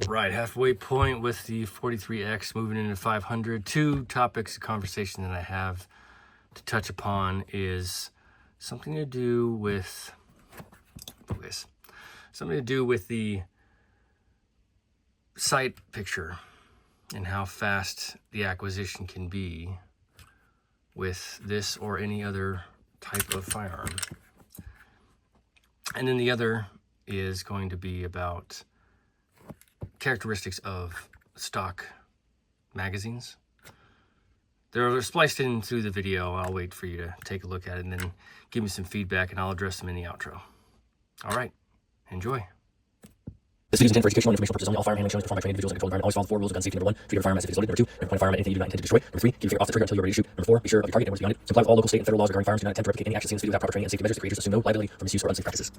Right, halfway point with the 43X, moving into 500. Two topics of conversation that I have to touch upon is something to do with the sight picture and how fast the acquisition can be with this or any other type of firearm. And then the other is going to be about characteristics of stock magazines. They're spliced in through the video. I'll wait for you to take a look at it and then give me some feedback, and I'll address them in the outro. All right, enjoy. This video is intended for educational and informational purposes only. All firearm handling shown is performed by trained individuals in a controlled environment. Always follow the 4 rules of gun safety. Number 1, treat your firearm as if it is loaded. Number 2, never point a firearm at anything you do not intend to destroy. Number 3, keep your finger off the trigger until you are ready to shoot. Number 4, be sure of your target and what's beyond it. Comply with all local, state, and federal laws regarding firearms. Do not attempt to replicate any action seen in this video without proper training and safety measures. The creators assume no liability for misuse or unsafe practices.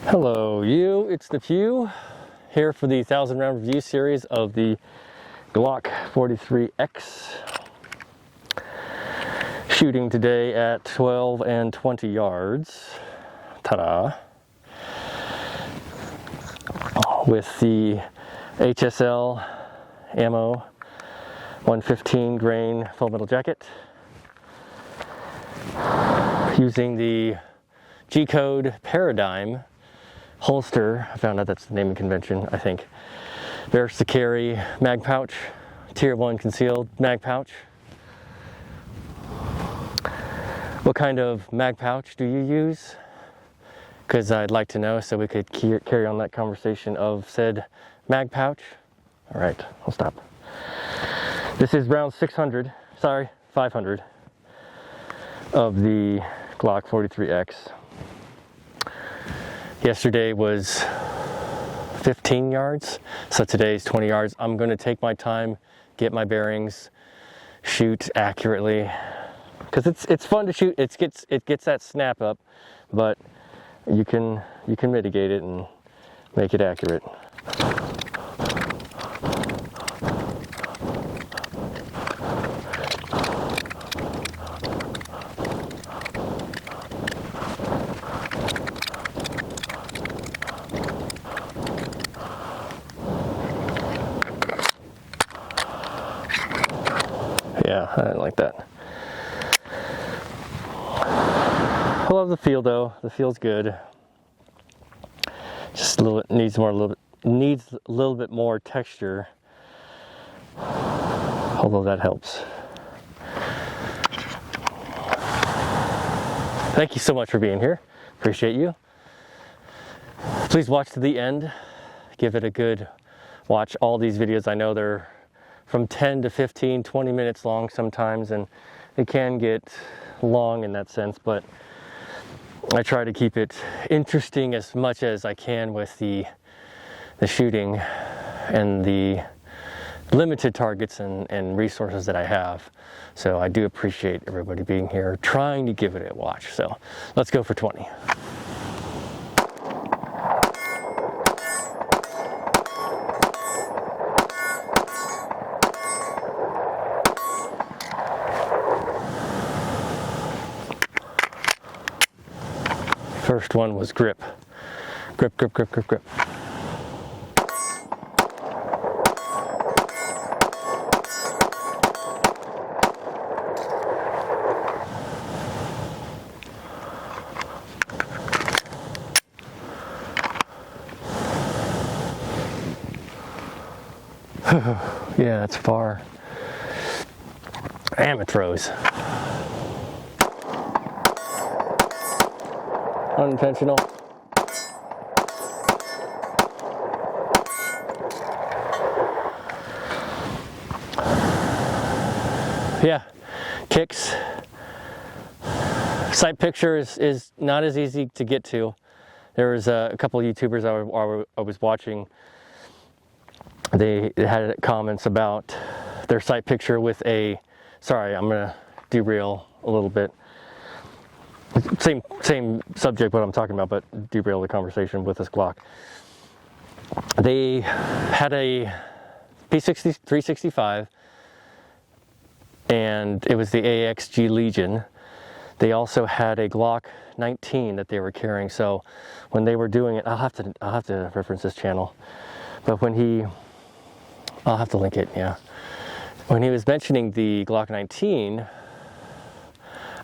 Hello you, it's the Pew here for the 1000 round review series of the Glock 43X. Shooting today at 12 and 20 yards. Ta-da! With the HSL ammo 115 grain full metal jacket. Using the G-code Paradigm holster. I found out that's the naming convention, I think. There's the carry mag pouch, tier 1 concealed mag pouch. What kind of mag pouch do you use? Because I'd like to know so we could carry on that conversation of said mag pouch. All right, I'll stop. This is round 500 of the Glock 43X. Yesterday was 15 yards, so today's 20 yards. I'm going to take my time, get my bearings, shoot accurately, because it's fun to shoot. It gets that snap up, but you can mitigate it and make it accurate. Yeah, I didn't like that. I love the feel though. The feel's good. Just a little bit needs a little bit more texture. Although that helps. Thank you so much for being here. Appreciate you. Please watch to the end. Give it a good watch. All these videos, I know they're from 10 to 15, 20 minutes long sometimes, and they can get long in that sense, but I try to keep it interesting as much as I can with the shooting and the limited targets and resources that I have. So I do appreciate everybody being here, trying to give it a watch. So let's go for 20. First one was grip. Grip, grip, grip, grip, grip. Yeah, it's far. Damn, it throws. Unintentional. Yeah, kicks. Sight picture is not as easy to get to. There was a couple of YouTubers I was watching. They had comments about their sight picture with a, sorry, I'm gonna derail a little bit. Same subject what I'm talking about, but derail the conversation with this Glock. They had a P60 365, and it was the AXG Legion. They also had a Glock 19 that they were carrying. So when they were doing it, I'll have to reference this channel. But when I'll have to link it, yeah. When he was mentioning the Glock 19,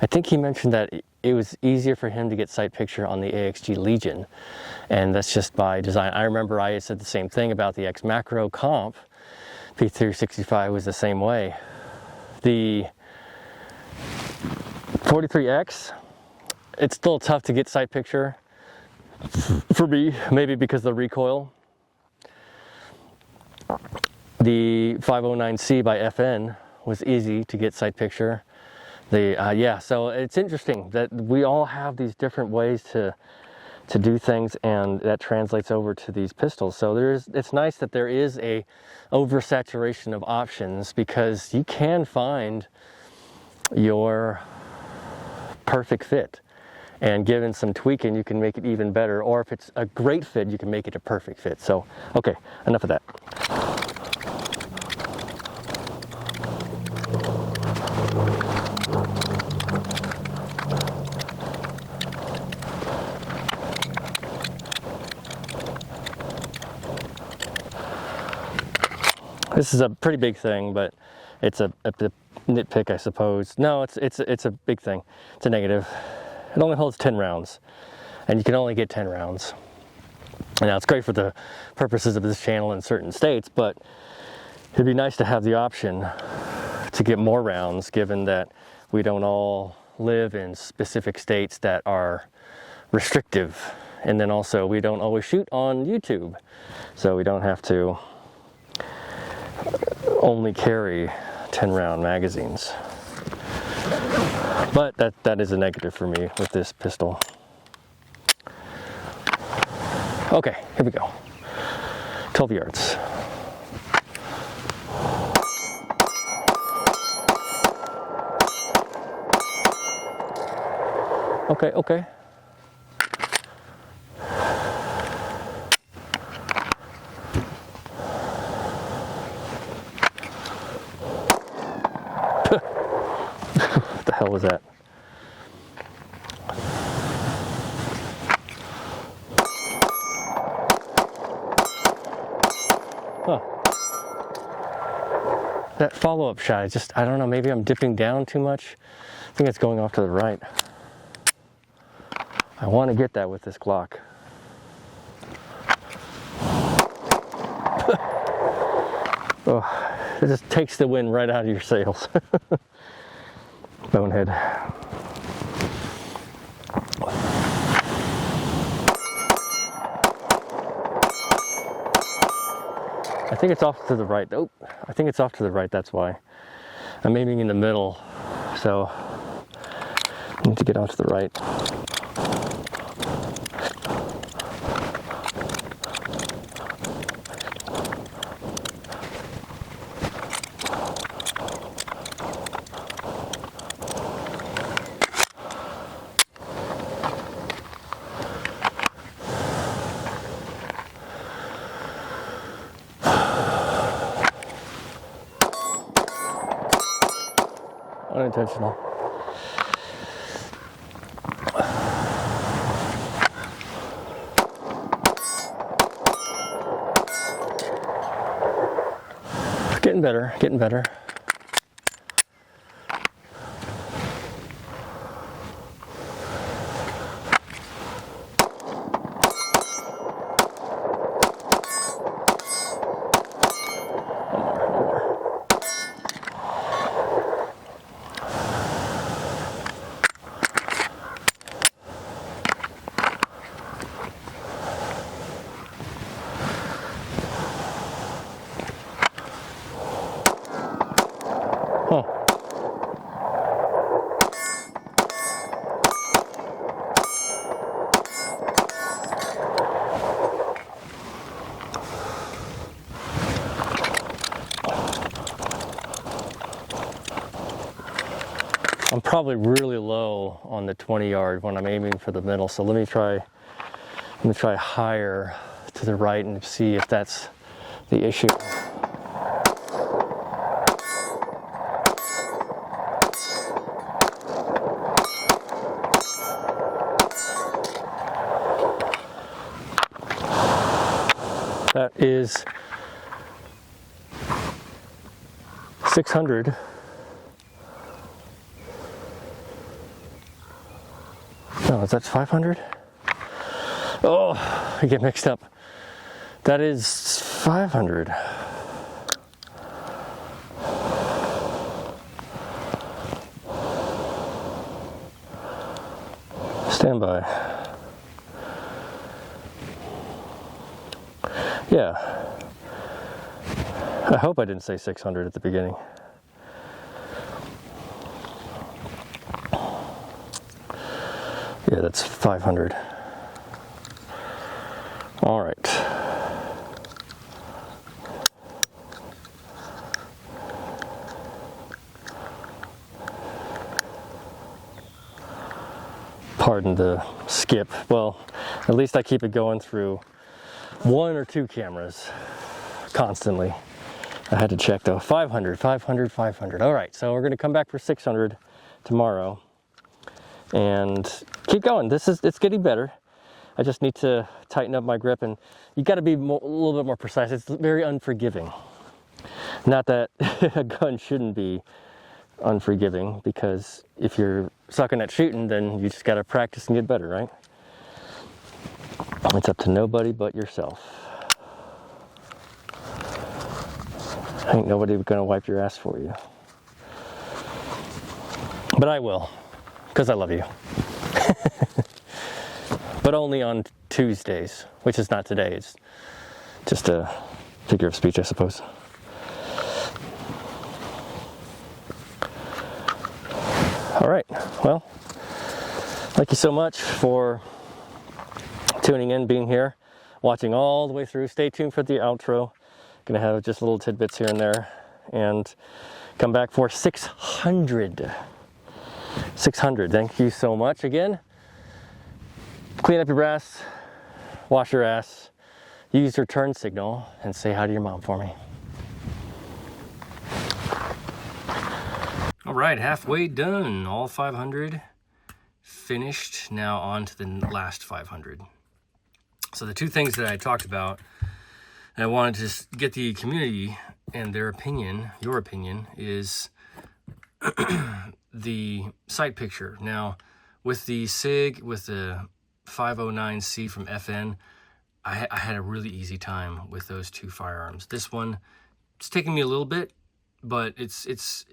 I think he mentioned that it was easier for him to get sight picture on the AXG Legion, and that's just by design. I remember I had said the same thing about the X Macro Comp. P365 was the same way. The 43X, it's still tough to get sight picture for me, maybe because of the recoil. The 509C by FN was easy to get sight picture. Yeah, so it's interesting that we all have these different ways to do things, and that translates over to these pistols. So it's nice that there is a oversaturation of options, because you can find your perfect fit, and given some tweaking you can make it even better, or if it's a great fit you can make it a perfect fit. So okay, enough of that. This is a pretty big thing, but it's a nitpick, I suppose. No, it's a big thing. It's a negative. It only holds 10 rounds, and you can only get 10 rounds. And now it's great for the purposes of this channel in certain states, but it'd be nice to have the option to get more rounds, given that we don't all live in specific states that are restrictive. And then also we don't always shoot on YouTube, so we don't have to only carry 10 round magazines. But that is a negative for me with this pistol. Okay, here we go. 12 yards. Okay. What the hell was that? Huh. That follow-up shot, I don't know, maybe I'm dipping down too much. I think it's going off to the right. I want to get that with this Glock. Oh, it just takes the wind right out of your sails. Bonehead. I think it's off to the right. Oh, I think it's off to the right, that's why. I'm aiming in the middle, so I need to get off to the right. Unintentional. Getting better, getting better. Huh. I'm probably really low on the 20 yard when I'm aiming for the middle. So let me try higher to the right and see if that's the issue. That is 600. No, that's 500. Oh, I get mixed up. That is 500. Stand by. Yeah. I hope I didn't say 600 at the beginning. Yeah, that's 500. All right. Pardon the skip. Well, at least I keep it going through 1 or 2 cameras constantly. I had to check though. 500, 500, 500. All right, so we're going to come back for 600 tomorrow and keep going. It's getting better. I just need to tighten up my grip, and you got to be a little bit more precise. It's very unforgiving. Not that a gun shouldn't be unforgiving, because if you're sucking at shooting, then you just got to practice and get better, right? It's up to nobody but yourself. Ain't nobody gonna wipe your ass for you. But I will, because I love you. But only on Tuesdays, which is not today. It's just a figure of speech, I suppose. All right, well, thank you so much for tuning in, being here, watching all the way through. Stay tuned for the outro. Gonna have just little tidbits here and there, and come back for 600. 600. Thank you so much again. Clean up your brass, wash your ass, use your turn signal, and say hi to your mom for me. All right, halfway done. All 500 finished. Now on to the last 500. So the two things that I talked about, and I wanted to just get the community and their opinion, your opinion, is the sight picture. Now, with the SIG, with the 509C from FN, I had a really easy time with those two firearms. This one, it's taking me a little bit, but it's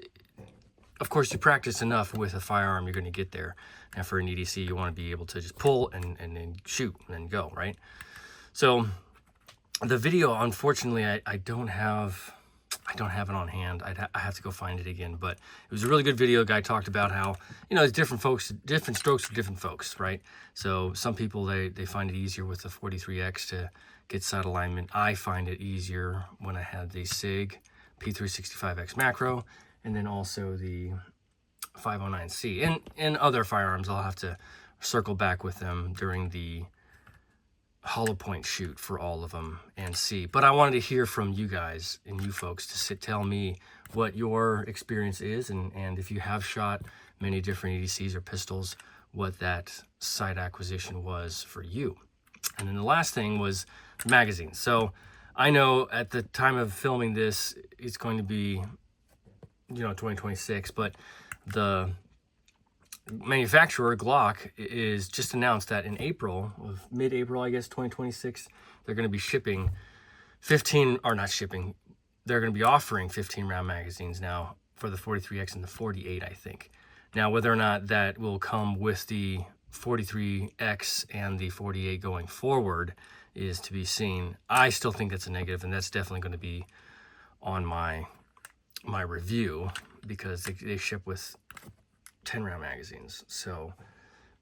of course, you practice enough with a firearm, you're going to get there. And for an EDC, you want to be able to just pull and then shoot and then go, right? So the video, unfortunately, I don't have it on hand. I have to go find it again, but it was a really good video. Guy talked about how, there's different folks, different strokes for different folks, right? So some people, they find it easier with the 43X to get sight alignment. I find it easier when I had the SIG P365X macro, and then also the 509C. And other firearms, I'll have to circle back with them during the hollow point shoot for all of them and see. But I wanted to hear from you guys and you folks to tell me what your experience is, and if you have shot many different EDCs or pistols, what that sight acquisition was for you. And then the last thing was magazines. So I know at the time of filming this, it's going to be 2026, but the manufacturer Glock is just announced that in April, mid-April, I guess, 2026, they're going to be shipping they're going to be offering 15 round magazines now for the 43X and the 48, I think. Now, whether or not that will come with the 43X and the 48 going forward is to be seen. I still think that's a negative, and that's definitely going to be on my review, because they ship with 10 round magazines. So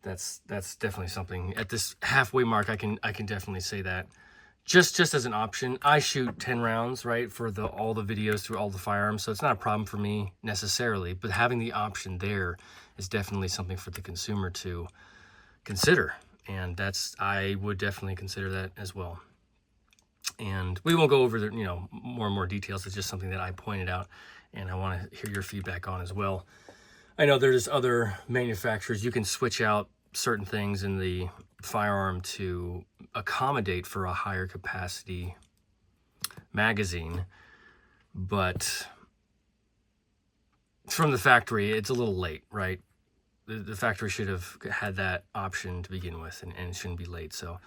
that's definitely something at this halfway mark. I can definitely say that just as an option. I shoot 10 rounds, right, for all the videos through all the firearms, so it's not a problem for me necessarily, but having the option there is definitely something for the consumer to consider, and I would definitely consider that as well. And we won't go over the, more and more details. It's just something that I pointed out, and I want to hear your feedback on as well. I know there's other manufacturers. You can switch out certain things in the firearm to accommodate for a higher capacity magazine, but from the factory, it's a little late, right? The factory should have had that option to begin with, and it shouldn't be late. So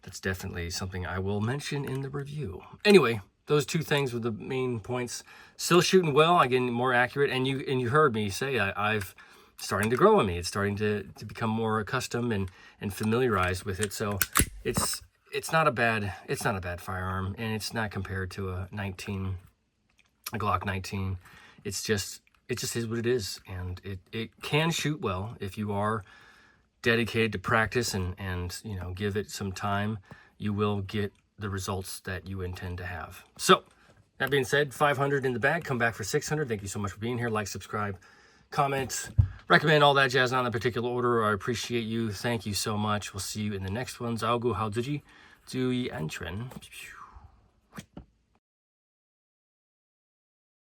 that's definitely something I will mention in the review. Anyway, those two things were the main points. Still shooting well, again, more accurate. And you heard me say I've starting to grow on me. It's starting to become more accustomed and familiarized with it. So it's not a bad firearm, and it's not compared to a Glock 19. It just is what it is, and it can shoot well if you are dedicated to practice and give it some time. You will get the results that you intend to have. So that being said, 500 in the bag, come back for 600. Thank you so much for being here. Like, subscribe, comment, recommend, all that jazz, not in a particular order. I appreciate you. Thank you so much. We'll see you in the next ones. I'll go how did you do ye entren.